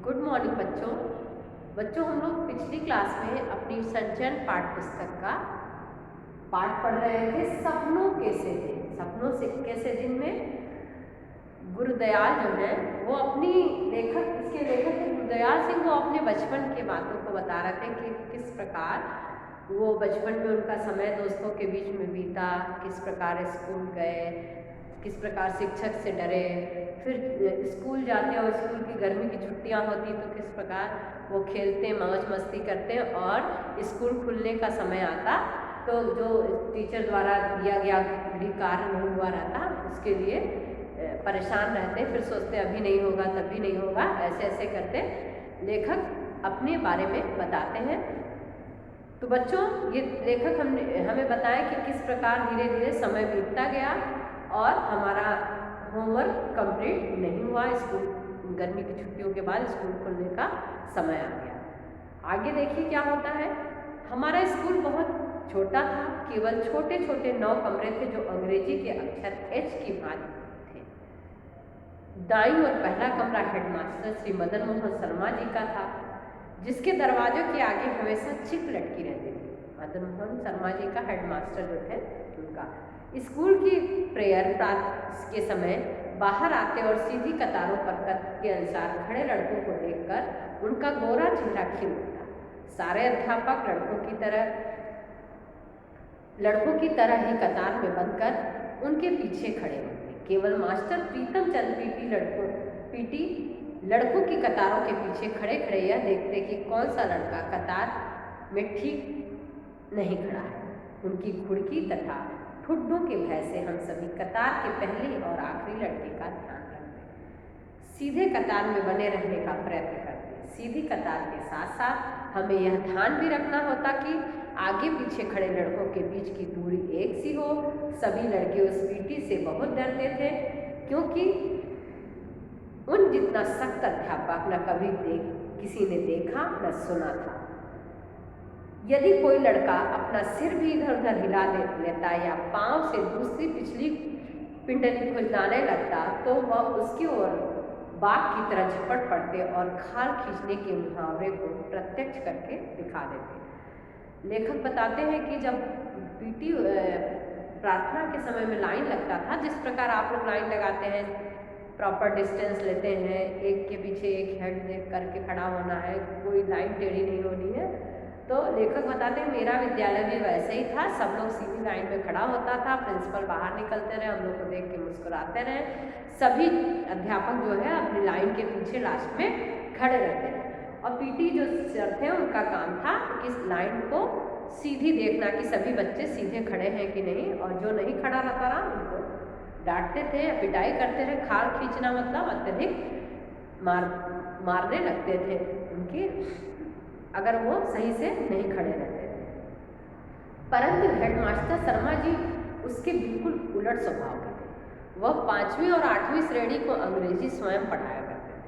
Good morning बच्चों। हम लोग पिछली क्लास में अपनी संचयन पाठ पुस्तक का पाठ पढ़ रहे थे, सपनों कैसे दिन। सपनों से कैसे दिन में गुरुदयाल जो है वो अपनी इसके लेखक थे गुरुदयाल सिंह। वो अपने बचपन के बातों को बता रहे थे कि किस प्रकार वो बचपन में उनका समय दोस्तों के बीच में बीता, किस प्रकार स्कूल गए, किस प्रकार शिक्षक से डरे, फिर स्कूल जाते और स्कूल की गर्मी की छुट्टियां होती तो किस प्रकार वो खेलते, मौज मस्ती करते और स्कूल खुलने का समय आता तो जो टीचर द्वारा दिया गया गृह कार्य नहीं हुआ रहता उसके लिए परेशान रहते, फिर सोचते अभी नहीं होगा तभी नहीं होगा, ऐसे ऐसे करते लेखक अपने बारे में बताते हैं। तो बच्चों, ये लेखक हमें बताया कि किस प्रकार धीरे धीरे समय बीतता गया और हमारा होमवर्क कंप्लीट नहीं हुआ। स्कूल गर्मी की छुट्टियों के बाद स्कूल खुलने का समय आ गया। आगे देखिए क्या होता है। हमारा स्कूल बहुत छोटा था, केवल छोटे छोटे 9 कमरे थे जो अंग्रेजी के अक्षर एच की भांति थे। दाईं और पहला कमरा हेडमास्टर श्री मदन मोहन शर्मा जी का था, जिसके दरवाजों के आगे हमेशा चिक लटकी रहती थी। मदन मोहन शर्मा जी का हेडमास्टर जो थे उनका। स्कूल की प्रेयर प्रातः के समय बाहर आते और सीधी कतारों पर कद के अनुसार खड़े लड़कों को देखकर उनका गोरा चेहरा खिल उठता। सारे अध्यापक लड़कों की तरह ही कतार में बनकर उनके पीछे खड़े होते। केवल मास्टर प्रीतम चंद पीटी लड़कों की कतारों के पीछे खड़े खड़े यह देखते कि कौन सा लड़का कतार में ठीक नहीं खड़ा है। उनकी घुड़की तथा ठुड्डों के भय से हम सभी कतार के पहले और आखिरी लड़के का ध्यान रखते, सीधे कतार में बने रहने का प्रयत्न करते। सीधी कतार के साथ साथ हमें यह ध्यान भी रखना होता कि आगे पीछे खड़े लड़कों के बीच की दूरी एक सी हो। सभी लड़के उस पीटी से बहुत डरते थे, क्योंकि उन जितना सख्त अध्यापक न कभी किसी ने देखा न सुना था। यदि कोई लड़का अपना सिर भी इधर उधर हिला लेता या पांव से दूसरी पिछली पिंडली खुजलाने लगता तो वह उसकी ओर बाघ की तरह झपट पड़ते और खाल खींचने के मुहावरे को प्रत्यक्ष करके दिखा देते। लेखक बताते हैं कि जब पीटी प्रार्थना के समय में लाइन लगता था, जिस प्रकार आप लोग लाइन लगाते हैं, प्रॉपर डिस्टेंस लेते हैं, एक के पीछे एक हेड देख करके खड़ा होना है, कोई लाइन टेढ़ी नहीं होनी है। तो लेखक बताते हैं मेरा विद्यालय भी वैसे ही था। सब लोग सीधी लाइन में खड़ा होता था, प्रिंसिपल बाहर निकलते रहे, हम लोग को देख के मुस्कुराते रहे। सभी अध्यापक जो है अपनी लाइन के पीछे लास्ट में खड़े रहते थे और पीटी जो सर थे उनका काम था कि इस लाइन को सीधी देखना कि सभी बच्चे सीधे खड़े हैं कि नहीं, और जो नहीं खड़ा रहता रहा उनको डांटते थे, पिटाई करते थे। खाल खींचना मतलब अत्यधिक मारने लगते थे उनकी, अगर वो सही से नहीं खड़े रहते थे। परंतु हेडमास्टर शर्मा जी उसके बिल्कुल उलट स्वभाव के थे। वह 5वीं और 8वीं श्रेणी को अंग्रेजी स्वयं पढ़ाया करते थे।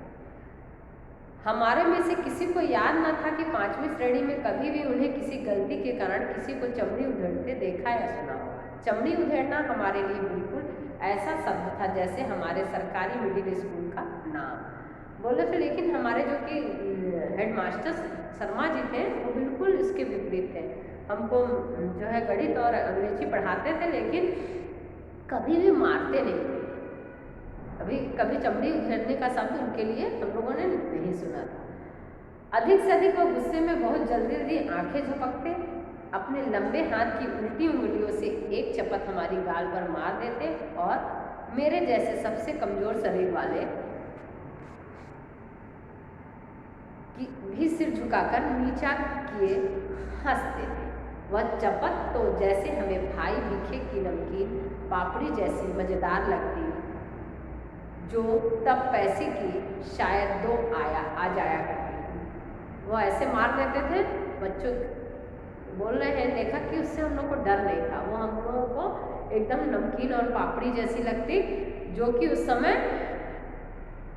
हमारे में से किसी को याद न था कि 5वीं श्रेणी में कभी भी उन्हें किसी गलती के कारण किसी को चमड़ी उधेड़ते देखा या सुना होगा। चमड़ी उधेड़ना हमारे लिए बिल्कुल ऐसा शब्द था जैसे हमारे सरकारी मिडिल स्कूल का नाम बोले थे। लेकिन हमारे जो कि हेडमास्टर शर्मा जी थे वो बिल्कुल इसके विपरीत थे। हमको जो है गणित और अंग्रेजी पढ़ाते थे, लेकिन कभी भी मारते नहीं थे। कभी चमड़ी उधेड़ने का शब्द उनके लिए हम लोगों ने नहीं सुना था। अधिक से अधिक वो गुस्से में बहुत जल्दी जल्दी आंखें झपकते, अपने लंबे हाथ की उल्टी उंगलियों से एक चपत हमारी गाल पर मार देते और मेरे जैसे सबसे कमजोर शरीर वाले भी सिर झुकाकर नीचा किए हंसते थे। वह चपत तो जैसे हमें भाई भीखे की नमकीन पापड़ी जैसी मज़ेदार लगती, जो तब पैसे की शायद 2 आ जाया करती थी। वो ऐसे मार देते थे। बच्चों बोल रहे हैं लेखक कि उससे हम लोग को डर नहीं था, वो हम लोगों को एकदम नमकीन और पापड़ी जैसी लगती, जो कि उस समय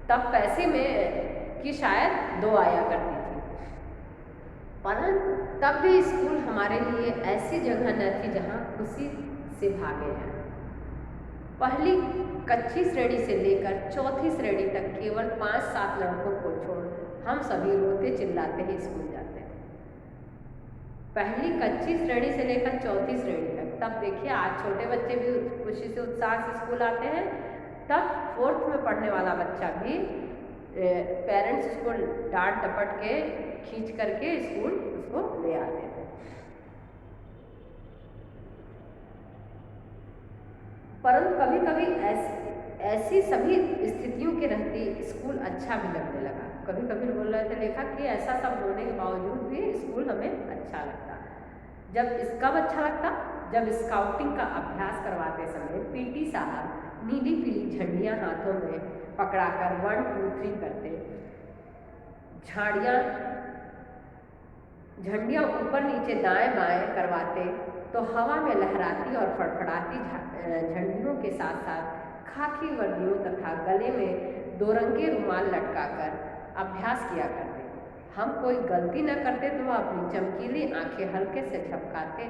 तब पैसे में की शायद 2 आया करती थी। परंतु तब भी स्कूल हमारे लिए ऐसी जगह न थी जहाँ खुशी से भागे जाएं। पहली कच्ची श्रेणी से लेकर चौथी श्रेणी तक केवल 5-7 लड़कों को छोड़ हम सभी रोते चिल्लाते ही स्कूल जाते थे। पहली कच्ची श्रेणी से लेकर चौथी श्रेणी तक। तब देखिए आज छोटे बच्चे भी खुशी से उत्साह से स्कूल आते हैं, तब 4th में पढ़ने वाला बच्चा भी पेरेंट्स उसको डांट डपट के खींच करके स्कूल उसको ले आते थे। परंतु कभी कभी ऐसी सभी स्थितियों के रहते स्कूल अच्छा भी लगने लगा। कभी कभी बोल रहे थे लेखक कि ऐसा सब होने के बावजूद भी स्कूल हमें अच्छा लगता। कब अच्छा लगता? जब स्काउटिंग का अभ्यास करवाते समय पीटी साहब नीली पीली झंडियां हाथों में पकड़ाकर 1 2 3 करते, झंडियां ऊपर नीचे दाएं बाएं करवाते तो हवा में लहराती और फड़फड़ाती झंडियों के साथ साथ खाकी वर्दियों तथा गले में 2 रंगे रुमाल लटकाकर अभ्यास किया करते। हम कोई गलती न करते तो वह अपनी चमकीली आंखें हल्के से झपकाते,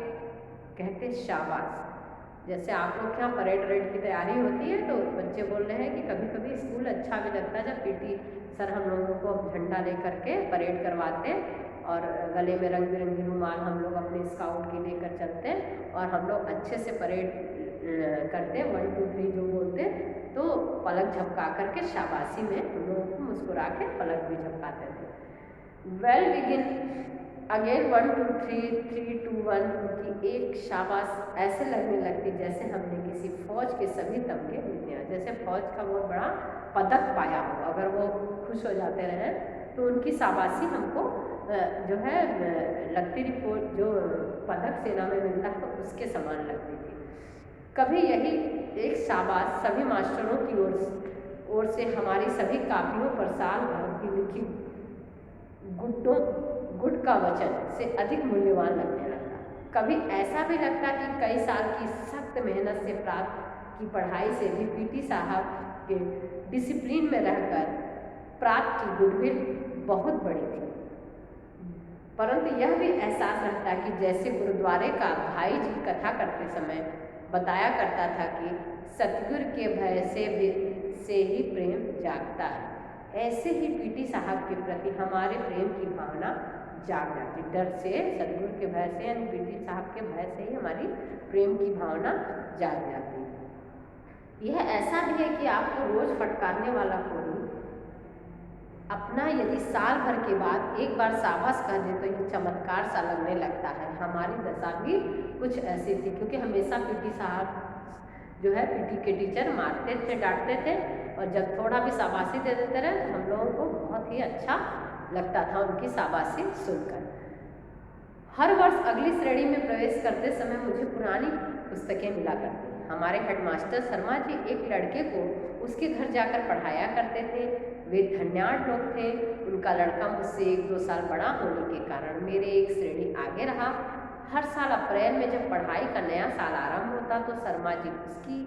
कहते शाबाश। जैसे आप लोग क्या परेड वरेड की तैयारी होती है तो बच्चे बोल रहे हैं कि कभी कभी स्कूल अच्छा भी लगता है जब पीटी सर हम लोगों को झंडा लेकर के परेड करवाते और गले में रंग बिरंगी रुमाल हम लोग अपने स्काउट की लेकर चलते और हम लोग अच्छे से परेड करते 1 2 3 जो बोलते तो पलक झपका करके शाबाशी में हम लोगों को मुस्कुरा के पलक भी झपकाते थे। वेल बिगिन अगेन 1 2 3 3 2 1 की एक शाबाश ऐसे लगने लगती जैसे हमने किसी फौज के सभी तमगे जीते हैं, जैसे फौज का बहुत बड़ा पदक पाया हो। अगर वो खुश हो जाते रहे तो उनकी शाबाशी हमको जो है लगती रिपोर्ट जो पदक सेना में मिलता है उसके समान लगती थी। कभी यही एक शाबाश सभी मास्टरों की ओर से हमारी सभी कापियों पर साल भर की लिखी गुड का वचन से अधिक मूल्यवान लगने लगता। कभी ऐसा भी लगता कि कई साल की सख्त मेहनत से प्राप्त की पढ़ाई से भी पीटी साहब के डिसिप्लिन में रहकर प्राप्त की गुडविल बहुत बड़ी थी। परंतु यह भी एहसास रहता कि जैसे गुरुद्वारे का भाई जी कथा करते समय बताया करता था कि सतगुरु के भय से ही प्रेम जागता है, ऐसे ही पीटी साहब के प्रति हमारे प्रेम की भावना जाग जाती। डर से, सतगुरु के भय से यानी पीटी साहब के भय से ही हमारी प्रेम की भावना जाग जाती। यह ऐसा भी है कि आपको रोज फटकारने वाला कोई अपना यदि साल भर के बाद एक बार शाबाश कह दे तो यह चमत्कार सा लगने लगता है। हमारी दशा भी कुछ ऐसी थी क्योंकि हमेशा पीटी साहब जो है पीटी के टीचर मारते थे, डांटते थे और जब थोड़ा भी शाबाशी दे देते रहे तो हम लोगों को बहुत ही अच्छा लगता था उनकी शाबाशी सुनकर। हर वर्ष अगली श्रेणी में प्रवेश करते समय मुझे पुरानी पुस्तकें मिला करती। हमारे हेडमास्टर शर्मा जी एक लड़के को उसके घर जाकर पढ़ाया करते थे। वे धन्याढ़ लोग थे। उनका लड़का मुझसे 1-2 साल बड़ा होने के कारण मेरे एक श्रेणी आगे रहा। हर साल अप्रैल में जब पढ़ाई का नया साल आरंभ होता तो शर्मा जी उसकी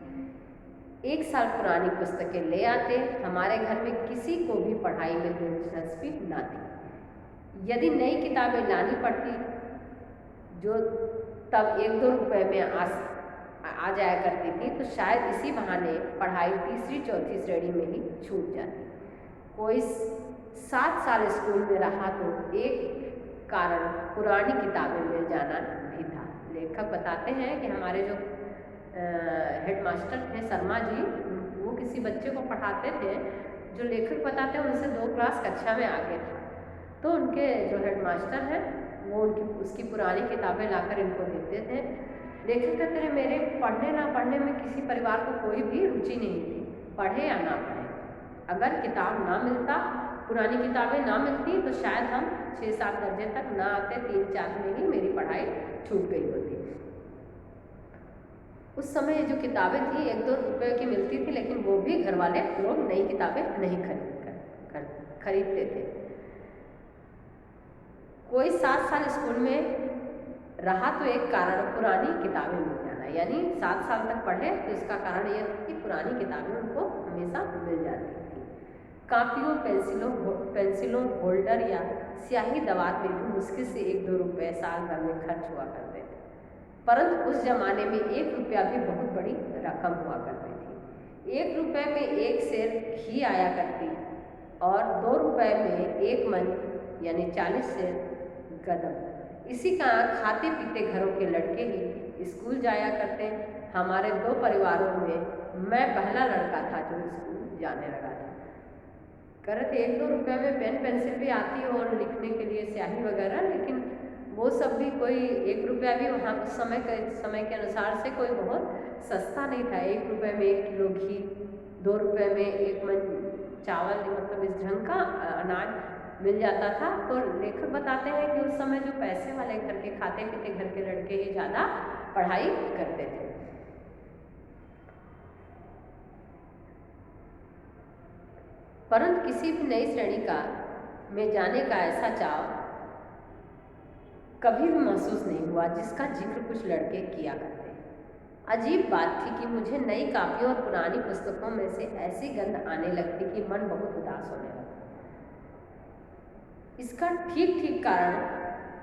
1 साल पुरानी पुस्तकें ले आते। हमारे घर में किसी को भी पढ़ाई में दिलचस्पी न थी। यदि नई किताबें लानी पड़ती जो तब 1-2 रुपए में आ जाया करती थी तो शायद इसी बहाने पढ़ाई 3री-4थी श्रेणी में ही छूट जाती। कोई 7 साल स्कूल में रहा तो एक कारण पुरानी किताबें मिल जाना भी था। लेखक बताते हैं कि हमारे जो हेडमास्टर थे शर्मा जी, वो किसी बच्चे को पढ़ाते थे। जो लेखक बताते हैं उनसे 2 क्लास कक्षा में आगे था तो उनके जो हेडमास्टर हैं वो उसकी पुरानी किताबें लाकर इनको देते थे। लेखक कहते हैं मेरे पढ़ने ना पढ़ने में किसी परिवार को कोई भी रुचि नहीं थी, पढ़े या ना पढ़े। अगर किताब ना मिलता, पुरानी किताबें ना मिलती तो शायद हम 6-7 दर्जे तक ना आते। 3-4 में ही मेरी पढ़ाई छूट गई होती। उस समय जो किताबें थी 1-2 रुपए की मिलती थी लेकिन वो भी घर वाले लोग नई किताबें नहीं खरीदते थे। कोई 7 साल स्कूल में रहा तो एक कारण पुरानी किताबें मिल जाना, यानी 7 साल तक पढ़े तो इसका कारण यह था कि पुरानी किताबें उनको हमेशा मिल जाती थी। कापियों, पेंसिलों, होल्डर या स्याही दवात में भी मुश्किल से 1-2 रुपए साल भर में खर्च हुआ करते थे। परंतु उस जमाने में 1 रुपया भी बहुत बड़ी रकम हुआ करती थी। 1 रुपए में 1 सेर घी आया करती और 2 रुपए में 1 मन यानी 40 सेर गदम। इसी का खाते पीते घरों के लड़के ही स्कूल जाया करते। हमारे 2 परिवारों में मैं पहला लड़का था जो स्कूल जाने लगा था। कह रहे थे 1-2 रुपये में पेन पेंसिल भी आती और लिखने के लिए स्याही वगैरह, लेकिन वो सब भी कोई 1 रुपया भी वहाँ समय के अनुसार से कोई बहुत सस्ता नहीं था। 1 रुपये में 1 किलो घी, 2 रुपये में 1 मन चावल, मतलब इस ढंग का अनाज मिल जाता था। तो लेखक बताते हैं कि उस समय जो पैसे वाले घर के खाते पीते घर के लड़के ही ज़्यादा पढ़ाई करते थे। परंतु किसी भी नई श्रेणी का में जाने का ऐसा चाव कभी भी महसूस नहीं हुआ जिसका जिक्र कुछ लड़के किया करते। अजीब बात थी कि मुझे नई कापियों और पुरानी पुस्तकों में से ऐसी गंध आने लगती कि मन बहुत उदास होने लगता। इसका ठीक ठीक कारण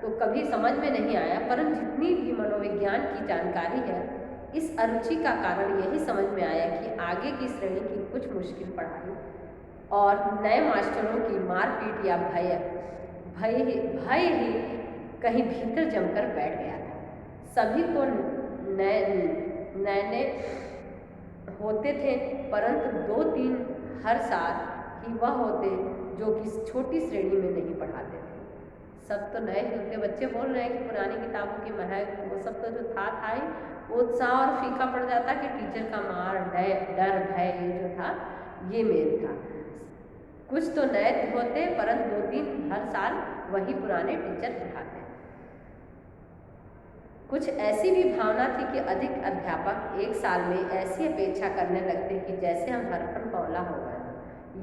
तो कभी समझ में नहीं आया, परंतु जितनी भी मनोविज्ञान की जानकारी है, इस अरुचि का कारण यही समझ में आया कि आगे की श्रेणी की कुछ मुश्किल पढ़ाई और नए मास्टरों की मारपीट या भय ही कहीं भीतर जमकर बैठ गया था। सभी को नए होते थे, परंतु 2-3 हर साल ही वह होते जो कि छोटी श्रेणी में नहीं पढ़ाते थे। सब तो नए ही होते। बच्चे बोल रहे हैं कि पुरानी किताबों की महक वो सब तो जो था ही, वो उत्साह और फीका पड़ जाता कि टीचर का मार डर भय ये जो था ये मेल था। कुछ तो नए होते, परंतु 2-3 हर साल वही पुराने टीचर पढ़ाते। कुछ ऐसी भी भावना थी कि अधिक अध्यापक 1 साल में ऐसी अपेक्षा करने लगते कि जैसे हम हरफन पौला हो गए।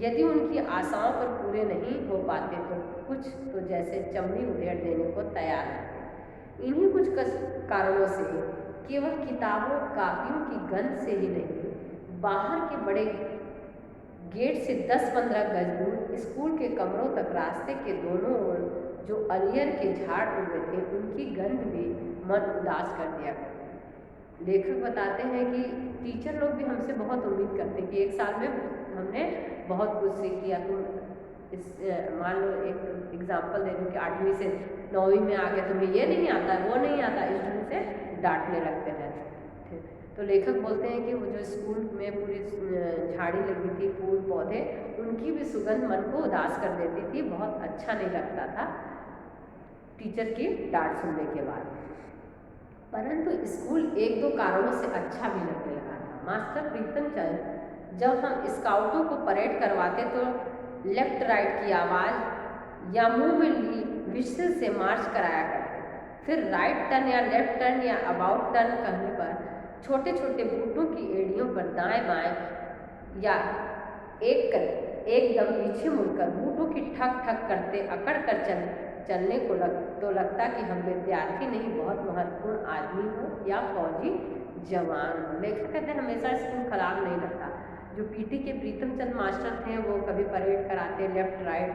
यदि उनकी आशाओं पर पूरे नहीं हो पाते तो कुछ तो जैसे चमड़ी उधेड़ देने को तैयार रहते। इन्हीं कुछ कारणों से केवल किताबों कापियों की गंध से ही नहीं, बाहर के बड़े गेट से 10-15 गज दूर स्कूल के कमरों तक रास्ते के दोनों ओर जो अलियर के झाड़ उगे थे, उनकी गंध भी मन उदास कर दिया करती। लेखक बताते हैं कि टीचर लोग भी हमसे बहुत उम्मीद करते कि 1 साल में हमने बहुत कुछ सीख लिया। तुम मान लो एक एग्जाम्पल दे दूँ कि 8वीं से 9वीं में आ गए, तुम्हें ये नहीं आता वो नहीं आता, इस ढंग से डांटने लगते रहते थे। तो लेखक बोलते हैं कि वो जो स्कूल में पूरी झाड़ी लगी थी, फूल पौधे, उनकी भी सुगंध मन को उदास कर देती थी। बहुत अच्छा नहीं लगता था टीचर की डांट सुनने के बाद। परंतु स्कूल 1-2 कारणों से अच्छा भी लगने लगा था। मास्टर प्रीतम चंद जब हम स्काउटों को परेड करवाते तो लेफ्ट राइट की आवाज़ या मुंह में ली विस्ल से मार्च कराया करते। फिर राइट टर्न या लेफ्ट टर्न या अबाउट टर्न कहने पर छोटे छोटे बूटों की एड़ियों पर दाएं बाएं या एकदम पीछे मुड़कर बूटों की ठक ठक करते अकड़ कर चलने को लगता कि हम विद्यार्थी नहीं बहुत महत्वपूर्ण आदमी हो या फौजी जवान हो। लेखक कहते हैं हमेशा स्कूल खराब नहीं लगता। जो पीटी के प्रीतम चंद मास्टर थे वो कभी परेड कराते लेफ्ट राइट,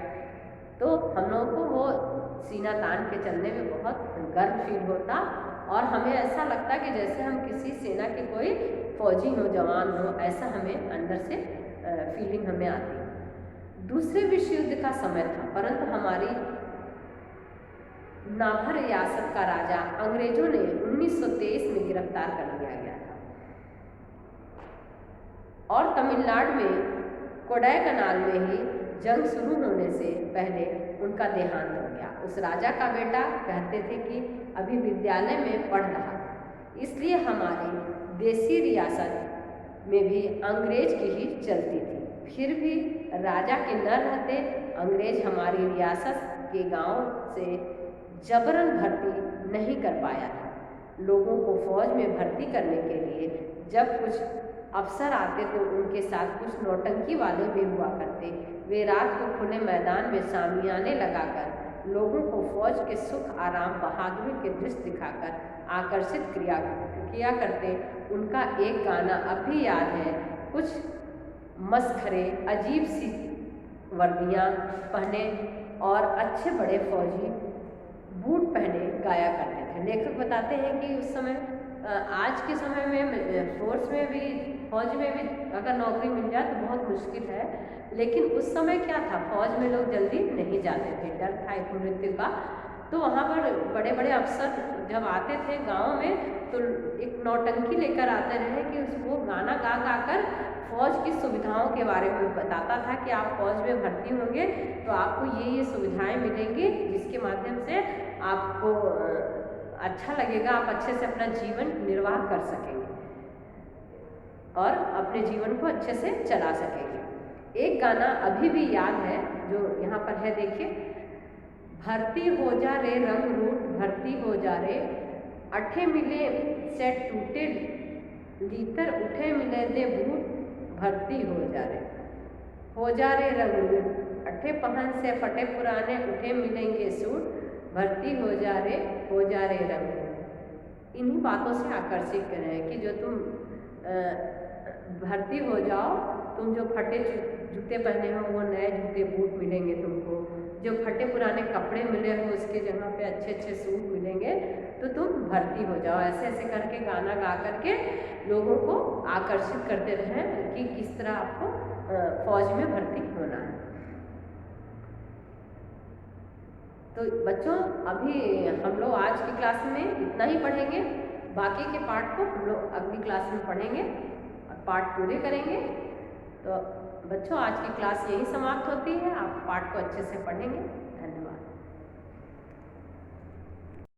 तो हम लोगों को वो सीना तान के चलने में बहुत गर्व फील होता और हमें ऐसा लगता कि जैसे हम किसी सेना के कोई फौजी हो जवान हो, ऐसा हमें अंदर से फीलिंग हमें आती। दूसरे विश्व युद्ध का समय था, परंतु हमारी नाभर रियासत का राजा अंग्रेजों ने 1923 में गिरफ्तार कर लिया गया था और तमिलनाडु में कोडाईकनाल में ही जंग शुरू होने से पहले उनका देहांत हो गया। उस राजा का बेटा कहते थे कि अभी विद्यालय में पढ़ रहा था, इसलिए हमारी देसी रियासत में भी अंग्रेज की ही चलती थी। फिर भी राजा के न रहते अंग्रेज हमारी रियासत के गांव से जबरन भर्ती नहीं कर पाया था। लोगों को फौज में भर्ती करने के लिए जब कुछ अफसर आते तो उनके साथ कुछ नौटंकी वाले भी हुआ करते। वे रात को खुले मैदान में शामियाने लगाकर लोगों को फौज के सुख आराम बहादुरी के दृश्य दिखाकर आकर्षित किया करते। उनका एक गाना अब भी याद है, कुछ मस्खरे अजीब सी वर्दियाँ पहने और अच्छे बड़े फौजी बूट पहने गाया करते थे। लेखक बताते हैं कि उस समय आज के समय में फोर्स में भी फौज में भी अगर नौकरी मिल जाए तो बहुत मुश्किल है, लेकिन उस समय क्या था, फौज में लोग जल्दी नहीं जाते थे, डर था एक मृत्यु का। तो वहाँ पर बड़े बड़े अफसर जब आते थे गांव में तो एक नौटंकी लेकर आते रहे कि उसको गाना गा गा कर फौज की सुविधाओं के बारे में बताता था कि आप फौज में भर्ती होंगे तो आपको ये सुविधाएं मिलेंगी, जिसके माध्यम से आपको अच्छा लगेगा, आप अच्छे से अपना जीवन निर्वाह कर सकेंगे और अपने जीवन को अच्छे से चला सकेंगे। एक गाना अभी भी याद है जो यहाँ पर है, देखिए, भर्ती हो जा रे रंग रूट, भर्ती हो जा रे, अठे मिले सेट टूटे, लीतर उठे मिले दे बूट, भर्ती हो जा रे रंग रूट, अठे पहन से फटे पुराने, उठे मिलेंगे सूट, भर्ती हो जा रे रंग रूट। इन्हीं बातों से आकर्षित करें कि जो तुम भर्ती हो जाओ, तुम जो फटे जूते पहने हो वो नए जूते बूट मिलेंगे तुमको, जो फटे पुराने कपड़े मिले हो उसके जगह पे अच्छे अच्छे सूट मिलेंगे, तो तुम भर्ती हो जाओ। ऐसे ऐसे करके गाना गा करके लोगों को आकर्षित करते रहें कि किस तरह आपको फौज में भर्ती होना है। तो बच्चों, अभी हम लोग आज की क्लास में इतना ही पढ़ेंगे, बाकी के पार्ट को हम लोग अगली क्लास में पढ़ेंगे और पार्ट पूरे करेंगे। तो बच्चों, आज की क्लास यही समाप्त होती है, आप पार्ट को अच्छे से पढ़ेंगे।